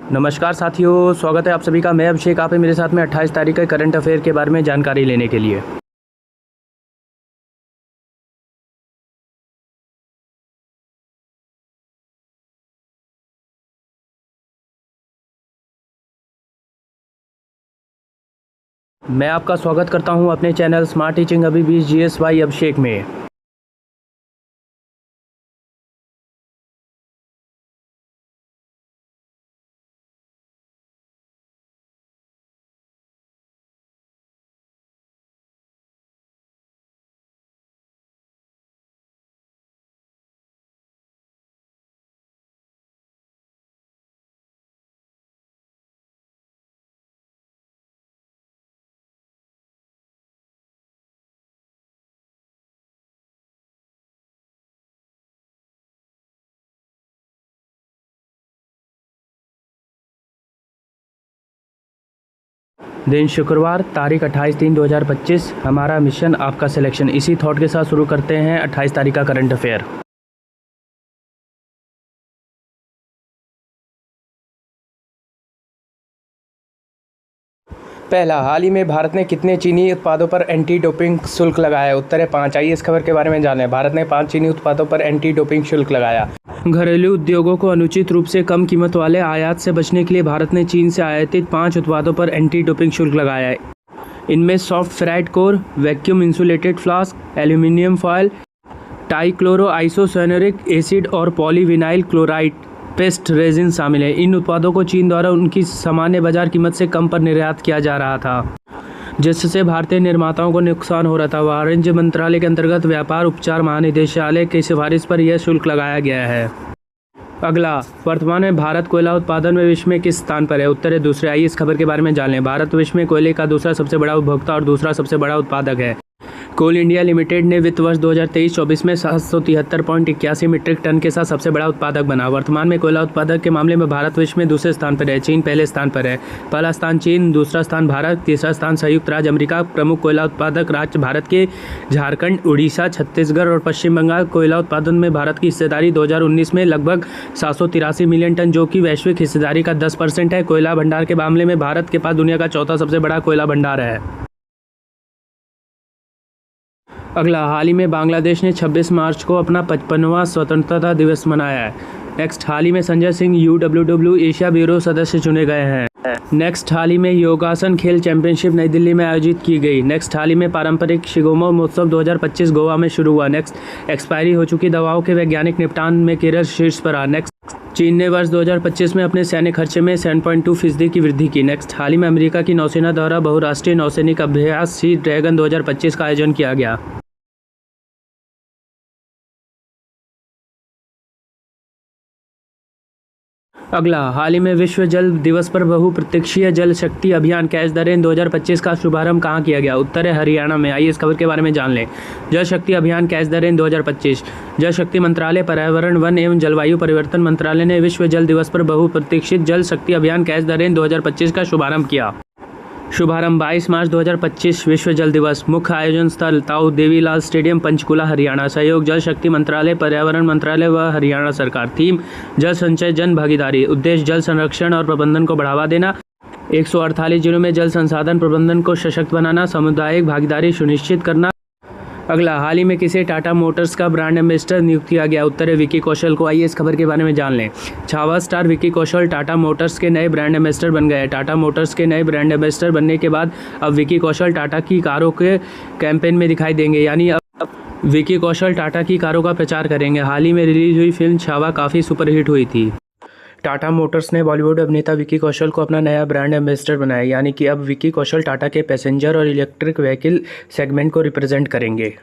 नमस्कार साथियों, स्वागत है आप सभी का। मैं अभिषेक, आप हैं मेरे साथ में 28 तारीख के करंट अफेयर के बारे में जानकारी लेने के लिए। मैं आपका स्वागत करता हूं अपने चैनल स्मार्ट टीचिंग अभी भी GSY अभिषेक में। दिन शुक्रवार, तारीख 28/3/2025। हमारा मिशन आपका सिलेक्शन। इसी थॉट के साथ शुरू करते हैं 28 तारीख का करंट अफेयर। पहला, हाल ही में भारत ने कितने चीनी उत्पादों पर एंटी डोपिंग शुल्क लगाया? उत्तर है 5। आइए इस खबर के बारे में जानें। भारत ने 5 चीनी उत्पादों पर एंटी डोपिंग शुल्क लगाया। घरेलू उद्योगों को अनुचित रूप से कम कीमत वाले आयात से बचने के लिए भारत ने चीन से आयातित 5 उत्पादों पर एंटी डोपिंग शुल्क लगाया है। इनमें soft ferrite core, vacuum insulated flask, aluminium foil, trichloro isocyanuric acid और पॉलीविनाइल क्लोराइड पेस्ट रेजिन शामिल है। इन उत्पादों को चीन द्वारा उनकी सामान्य बाजार कीमत से कम पर निर्यात किया जा रहा था, जिससे भारतीय निर्माताओं को नुकसान हो रहा था। वाणिज्य मंत्रालय के अंतर्गत व्यापार उपचार महानिदेशालय की सिफारिश पर यह शुल्क लगाया गया है। अगला, वर्तमान में भारत कोयला उत्पादन में विश्व में किस स्थान पर है? उत्तर है दूसरे। आइए इस खबर के बारे में जान लें। भारत विश्व में कोयले का दूसरा सबसे बड़ा उपभोक्ता और दूसरा सबसे बड़ा उत्पादक है। कोल इंडिया लिमिटेड ने वित्त वर्ष 2023-24 में 773.81 मीट्रिक टन के साथ सबसे बड़ा उत्पादक बना। वर्तमान में कोयला उत्पादक के मामले में भारत विश्व में दूसरे स्थान पर है। चीन पहले स्थान पर है। पहला स्थान चीन, दूसरा स्थान भारत, तीसरा स्थान संयुक्त राज्य अमेरिका। प्रमुख कोयला उत्पादक राज्य भारत के झारखंड, उड़ीसा, छत्तीसगढ़ और पश्चिम बंगाल। कोयला उत्पादन में भारत की हिस्सेदारी 2019 में लगभग 783 मिलियन टन, जो कि वैश्विक हिस्सेदारी का 10% है। कोयला भंडार के मामले में भारत के पास दुनिया का चौथा सबसे बड़ा कोयला भंडार है। अगला, हाल ही में बांग्लादेश ने 26 मार्च को अपना 55वां स्वतंत्रता दिवस मनाया है। नेक्स्ट, हाल ही में Sanjay Singh UWW Asia bureau सदस्य चुने गए हैं। नेक्स्ट, हाल ही में योगासन खेल चैंपियनशिप नई दिल्ली में आयोजित की गई। नेक्स्ट, हाल ही में पारंपरिक शिगोमो महोत्सव 2025 गोवा में शुरू हुआ। नेक्स्ट, एक्सपायरी हो चुकी दवाओं के वैज्ञानिक निपटान में केरल शीर्ष पर रहा। नेक्स्ट, चीन ने वर्ष 2025 में अपने सैन्य खर्चे में 7.2% की वृद्धि की। नेक्स्ट, हाल ही में अमेरिका की नौसेना द्वारा बहुराष्ट्रीय नौसैनिक अभ्यास सी ड्रैगन 2025 का आयोजन किया गया। अगला, हाल ही में विश्व जल दिवस पर बहुप्रतीक्षीय जल शक्ति अभियान कैच द रेन 2025 का शुभारंभ कहाँ किया गया? उत्तर है हरियाणा में। आइए इस खबर के बारे में जान लें। जल शक्ति अभियान कैच द रेन 2025। जल शक्ति मंत्रालय, पर्यावरण, वन एवं जलवायु परिवर्तन मंत्रालय ने विश्व जल दिवस पर बहुप्रतीक्षित जल शक्ति अभियान कैच द रेन 2025 का शुभारंभ किया। शुभारंभ 22 मार्च 2025, विश्व जल दिवस। मुख्य आयोजन स्थल ताऊ देवीलाल स्टेडियम, पंचकुला, हरियाणा। सहयोग जल शक्ति मंत्रालय, पर्यावरण मंत्रालय व हरियाणा सरकार। थीम, जल संचय जन भागीदारी। उद्देश्य, जल संरक्षण और प्रबंधन को बढ़ावा देना। 148 जिलों में जल संसाधन प्रबंधन को सशक्त बनाना, सामुदायिक भागीदारी सुनिश्चित करना। अगला, हाल ही में किसे टाटा मोटर्स का ब्रांड एम्बेसडर नियुक्त किया गया? उत्तर है विकी कौशल को। आइए इस खबर के बारे में जान लें। छावा स्टार विकी कौशल टाटा मोटर्स के नए ब्रांड एम्बेसडर बन गए। टाटा मोटर्स के नए ब्रांड एम्बेसडर बनने के बाद अब विकी कौशल टाटा की कारों के कैंपेन में दिखाई देंगे, यानी अब विकी कौशल टाटा की कारों का प्रचार करेंगे। हाल ही में रिलीज हुई फिल्म छावा काफ़ी सुपरहिट हुई थी। टाटा मोटर्स ने बॉलीवुड अभिनेता विकी कौशल को अपना नया ब्रांड एम्बेसडर बनाया, यानी कि अब विकी कौशल टाटा के पैसेंजर और इलेक्ट्रिक व्हीकल सेगमेंट को रिप्रेजेंट करेंगे।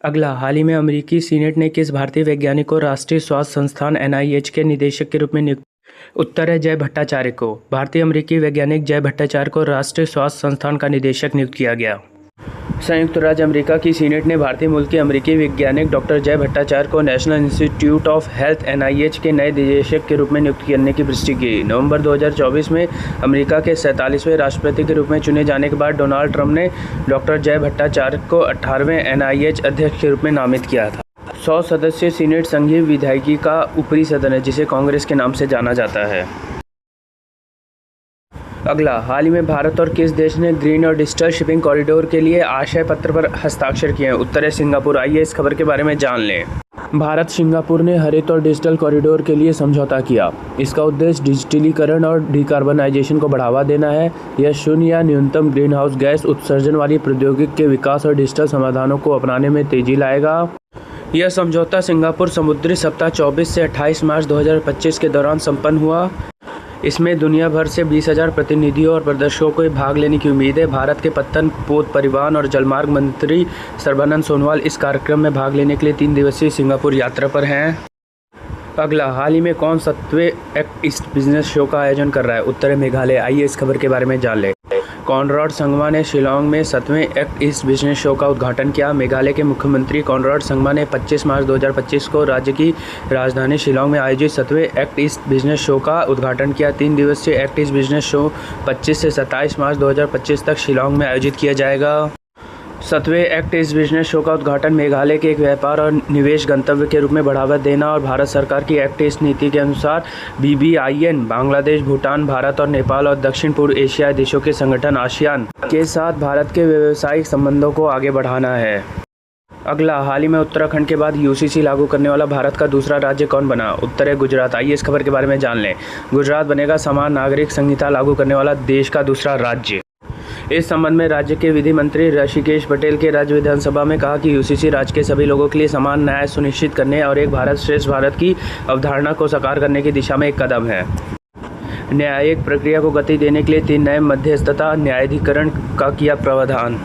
अगला, हाल ही में अमेरिकी सीनेट ने किस भारतीय वैज्ञानिक को राष्ट्रीय स्वास्थ्य संस्थान NIH के निदेशक के रूप में नियुक्त? उत्तर है जय भट्टाचार्य को। भारतीय अमेरिकी वैज्ञानिक जय भट्टाचार्य को राष्ट्रीय स्वास्थ्य संस्थान का निदेशक नियुक्त किया गया। संयुक्त राज्य अमेरिका की सीनेट ने भारतीय मूल के अमेरिकी वैज्ञानिक डॉक्टर जय भट्टाचार्य को national institute of health (NIH) के नए निदेशक के रूप में नियुक्त करने की पुष्टि की। नवंबर 2024 में अमेरिका के 47वें राष्ट्रपति के रूप में चुने जाने के बाद डोनाल्ड ट्रंप ने डॉक्टर जय भट्टाचार्य को 18वें NIH अध्यक्ष के रूप में नामित किया था। 100 सदस्यीय सीनेट संघीय विधायिकी का ऊपरी सदन है जिसे कांग्रेस के नाम से जाना जाता है। अगला, हाल ही में भारत और किस देश ने ग्रीन और डिजिटल शिपिंग कॉरिडोर के लिए आशय पत्र पर हस्ताक्षर किए हैं? उत्तर है सिंगापुर। आइए इस खबर के बारे में जान लें। भारत सिंगापुर ने हरित और डिजिटल कॉरिडोर के लिए समझौता किया। इसका उद्देश्य डिजिटलीकरण और डिकार्बनाइजेशन को बढ़ावा देना है। यह शून्य या न्यूनतम ग्रीन हाउस गैस उत्सर्जन वाली प्रौद्योगिकी के विकास और डिजिटल समाधानों को अपनाने में तेजी लाएगा। यह समझौता सिंगापुर समुद्री सप्ताह 24 से 28 मार्च 2025 के दौरान संपन्न हुआ। इसमें दुनिया भर से 20,000 प्रतिनिधियों और प्रदर्शकों को भाग लेने की उम्मीद है। भारत के पत्तन, पोत, परिवहन और जलमार्ग मंत्री सर्बानंद सोनोवाल इस कार्यक्रम में भाग लेने के लिए 3 दिवसीय सिंगापुर यात्रा पर हैं। अगला, हाल ही में कौन 7वें एक्ट ईस्ट बिजनेस शो का आयोजन कर रहा है? उत्तर है मेघालय। आइए इस खबर के बारे में जान लें। कॉनराड संगमा ने शिलांग में 7वें एक्ट ईस्ट बिजनेस शो का उद्घाटन किया। मेघालय के मुख्यमंत्री कॉनराड संगमा ने 25 मार्च 2025 को राज्य की राजधानी शिलांग में आयोजित 7वें एक्ट ईस्ट बिजनेस शो का उद्घाटन किया। 3 दिवसीय एक्ट ईस्ट बिजनेस शो 25 से 27 मार्च 2025 तक शिलांग में आयोजित किया जाएगा। 7वें एक्ट ईस्ट बिजनेस शो का उद्घाटन मेघालय के एक व्यापार और निवेश गंतव्य के रूप में बढ़ावा देना और भारत सरकार की एक्ट ईस्ट नीति के अनुसार BBIN बांग्लादेश, भूटान, भारत और नेपाल और दक्षिण पूर्व एशियाई देशों के संगठन आसियान के साथ भारत के व्यावसायिक संबंधों को आगे बढ़ाना है। अगला, हाल ही में उत्तराखंड के बाद UCC लागू करने वाला भारत का दूसरा राज्य कौन बना? उत्तर है गुजरात। आइए इस खबर के बारे में जान लें। गुजरात बनेगा समान नागरिक संहिता लागू करने वाला देश का दूसरा राज्य। इस संबंध में राज्य के विधि मंत्री ऋषिकेश पटेल के राज्य विधानसभा में कहा कि UCC राज्य के सभी लोगों के लिए समान न्याय सुनिश्चित करने और एक भारत श्रेष्ठ भारत की अवधारणा को साकार करने की दिशा में एक कदम है। न्यायिक प्रक्रिया को गति देने के लिए 3 नए मध्यस्थता न्यायाधिकरण का किया प्रावधान।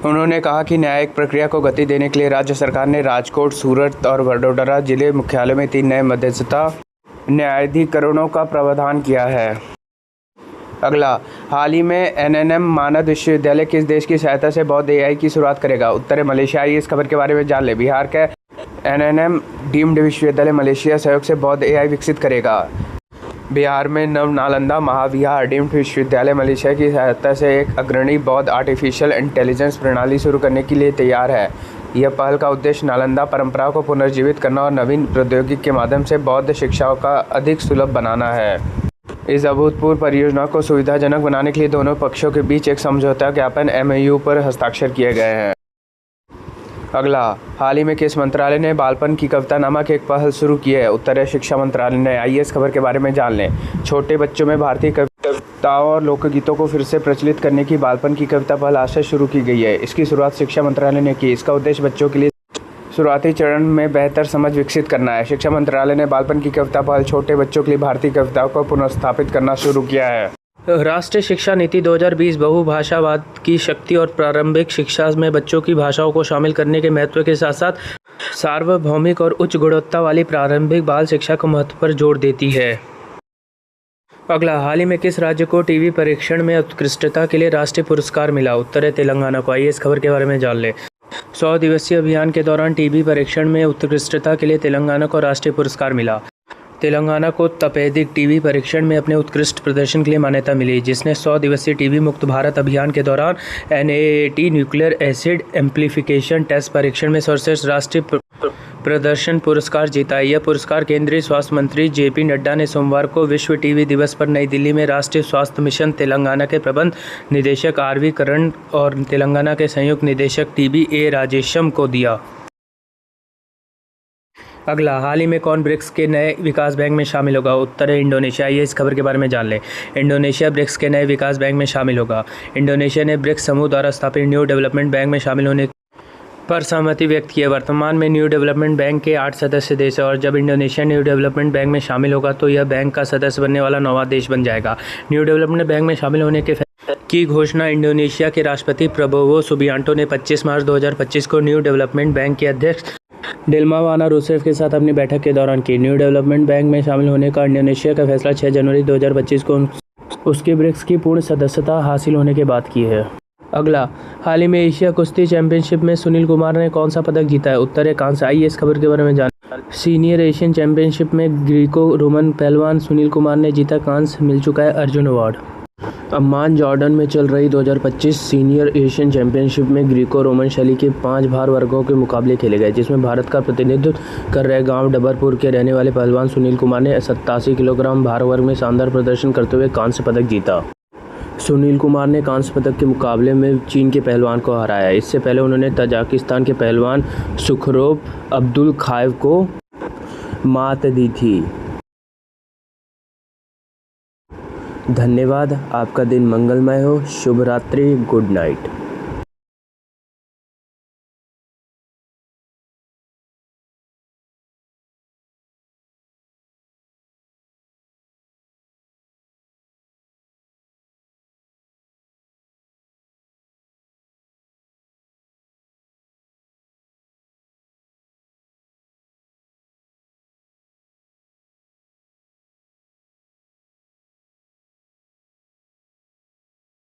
उन्होंने कहा कि न्यायिक प्रक्रिया को गति देने के लिए राज्य सरकार ने राजकोट, सूरत और वडोदरा जिले मुख्यालय में 3 नए मध्यस्थता न्यायाधिकरणों का प्रावधान किया है। अगला, हाल ही में NNM मानद विश्वविद्यालय किस देश की सहायता से बौद्ध AI की शुरुआत करेगा? उत्तर है मलेशिया। इस खबर के बारे में जान ले। बिहार का NNM डीम्ड विश्वविद्यालय मलेशिया सहयोग से बौद्ध AI विकसित करेगा। बिहार में नव नालंदा महाविहार डीम्ड विश्वविद्यालय मलेशिया की सहायता से एक अग्रणी बौद्ध आर्टिफिशियल इंटेलिजेंस प्रणाली शुरू करने के लिए तैयार है। यह पहल का उद्देश्य नालंदा परंपरा को पुनर्जीवित करना और नवीन प्रौद्योगिकी के माध्यम से बौद्ध शिक्षाओं का अधिक सुलभ बनाना है। इस अभूतपूर्व परियोजना को सुविधाजनक बनाने के लिए दोनों पक्षों के बीच एक समझौता ज्ञापन MOU पर हस्ताक्षर किए गए हैं। अगला, हाल ही में किस मंत्रालय ने बालपन की कविता नामक एक पहल शुरू की है? उत्तर है शिक्षा मंत्रालय ने। आइए इस खबर के बारे में जान लें। छोटे बच्चों में भारतीय कविताओं और लोकगीतों को फिर से प्रचलित करने की बालपन की कविता पहल आज से शुरू की गई है। इसकी शुरुआत शिक्षा मंत्रालय ने की। इसका उद्देश्य बच्चों के लिए शुरुआती चरण में बेहतर समझ विकसित करना है। शिक्षा मंत्रालय ने बालपन की कविता पहल छोटे बच्चों के लिए भारतीय कविताओं को पुनर्स्थापित करना शुरू किया है। राष्ट्रीय शिक्षा नीति 2020 बहुभाषावाद की शक्ति और प्रारंभिक शिक्षा में बच्चों की भाषाओं को शामिल करने के महत्व के साथ साथ सार्वभौमिक और उच्च गुणवत्ता वाली प्रारंभिक बाल शिक्षा के महत्व पर जोर देती है। अगला, हाल ही में किस राज्य को टीवी परीक्षण में उत्कृष्टता के लिए राष्ट्रीय पुरस्कार मिला? उत्तर है तेलंगाना को। आइए इस खबर के बारे में जान लें। 100 दिवसीय अभियान के दौरान टीबी परीक्षण में उत्कृष्टता के लिए तेलंगाना को राष्ट्रीय पुरस्कार मिला। तेलंगाना को तपेदिक टीबी परीक्षण में अपने उत्कृष्ट प्रदर्शन के लिए मान्यता मिली, जिसने 100 दिवसीय टीबी मुक्त भारत अभियान के दौरान NAAT nuclear acid amplification test परीक्षण में सर्वश्रेष्ठ राष्ट्रीय प्रदर्शन पुरस्कार जीता। यह पुरस्कार केंद्रीय स्वास्थ्य मंत्री JP नड्डा ने सोमवार को विश्व टीबी दिवस पर नई दिल्ली में राष्ट्रीय स्वास्थ्य मिशन तेलंगाना के प्रबंध निदेशक RV करण और तेलंगाना के संयुक्त निदेशक TB A राजेशम को दिया। अगला, हाल ही में कौन ब्रिक्स के नए विकास बैंक में शामिल होगा? उत्तर है इंडोनेशिया। ये इस खबर के बारे में जान लें। इंडोनेशिया ब्रिक्स के नए विकास बैंक में शामिल होगा। इंडोनेशिया ने ब्रिक्स समूह द्वारा स्थापित न्यू डेवलपमेंट बैंक में शामिल होने पर सहमति व्यक्त की है। वर्तमान में न्यू डेवलपमेंट बैंक के 8 सदस्य देश है और जब इंडोनेशिया न्यू डेवलपमेंट बैंक में शामिल होगा तो यह बैंक का सदस्य बनने वाला 9वां देश बन जाएगा। न्यू डेवलपमेंट बैंक में शामिल होने की घोषणा इंडोनेशिया के राष्ट्रपति प्रबोवो सुबियांटो ने 25 मार्च 2025 को न्यू डेवलपमेंट बैंक के अध्यक्ष डिल्मा वाना रूसेफ के साथ अपनी बैठक के दौरान की। न्यू डेवलपमेंट बैंक में शामिल होने का इंडोनेशिया का फैसला 6 जनवरी 2025 को उसके ब्रिक्स की पूर्ण सदस्यता हासिल होने के बाद की है। अगला, हाल ही में एशिया कुश्ती चैंपियनशिप में सुनील कुमार ने कौन सा पदक जीता है? उत्तर है कांस्य। आइए इस खबर के बारे में जानें। सीनियर एशियन चैंपियनशिप में ग्रीको रोमन पहलवान सुनील कुमार ने जीता कांस्य, मिल चुका है अर्जुन अवार्ड। अम्मान जॉर्डन में चल रही 2025 सीनियर एशियन चैंपियनशिप में ग्रीको रोमन शैली के 5 भार वर्गों के मुकाबले खेले गए, जिसमें भारत का प्रतिनिधित्व कर रहे गांव डबरपुर के रहने वाले पहलवान सुनील कुमार ने 87 किलोग्राम भार वर्ग में शानदार प्रदर्शन करते हुए कांस्य पदक जीता। सुनील कुमार ने कांस्य पदक के मुकाबले में चीन के पहलवान को हराया। इससे पहले उन्होंने तजाकिस्तान के पहलवान सुखरोब अब्दुलखाएव को मात दी थी। धन्यवाद। आपका दिन मंगलमय हो। शुभ रात्रि। Good night.